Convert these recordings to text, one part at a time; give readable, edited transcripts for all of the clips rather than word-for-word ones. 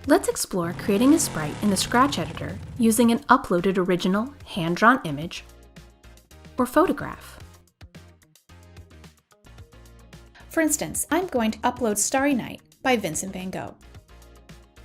Let's explore creating a sprite in the Scratch editor using an uploaded original hand-drawn image or photograph. For instance, I'm going to upload Starry Night by Vincent van Gogh.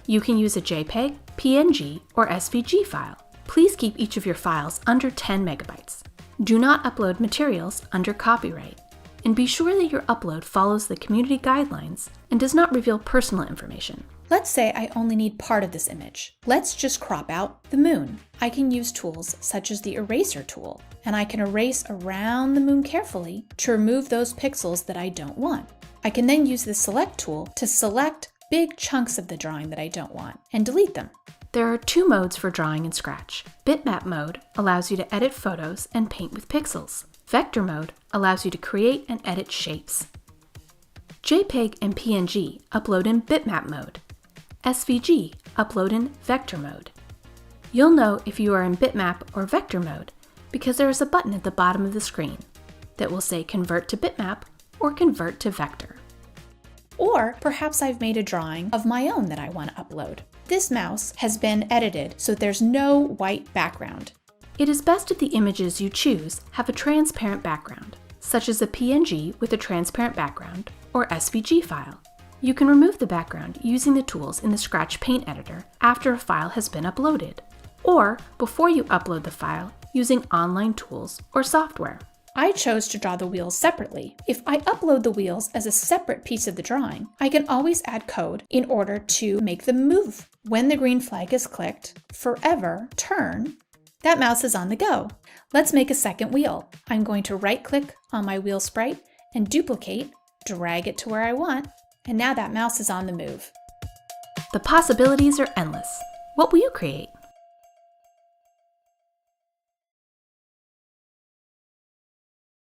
You can use a JPEG, PNG, or SVG file. Please keep each of your files under 10 megabytes. Do not upload materials under copyright. And be sure that your upload follows the community guidelines and does not reveal personal information. Let's say I only need part of this image. Let's just crop out the moon. I can use tools such as the eraser tool, and I can erase around the moon carefully to remove those pixels that I don't want. I can then use the select tool to select big chunks of the drawing that I don't want and delete them. There are two modes for drawing in Scratch. Bitmap mode allows you to edit photos and paint with pixels. Vector mode allows you to create and edit shapes. JPEG and PNG upload in bitmap mode. SVG upload in vector mode. You'll know if you are in bitmap or vector mode because there is a button at the bottom of the screen that will say convert to bitmap or convert to vector. Or perhaps I've made a drawing of my own that I want to upload. This mouse has been edited so there's no white background. It is best if the images you choose have a transparent background, such as a PNG with a transparent background or SVG file. You can remove the background using the tools in the Scratch Paint editor after a file has been uploaded, or before you upload the file using online tools or software. I chose to draw the wheels separately. If I upload the wheels as a separate piece of the drawing, I can always add code in order to make them move. When the green flag is clicked, forever turn, that mouse is on the go. Let's make a second wheel. I'm going to right-click on my wheel sprite and duplicate, drag it to where I want, and now that mouse is on the move. The possibilities are endless. What will you create?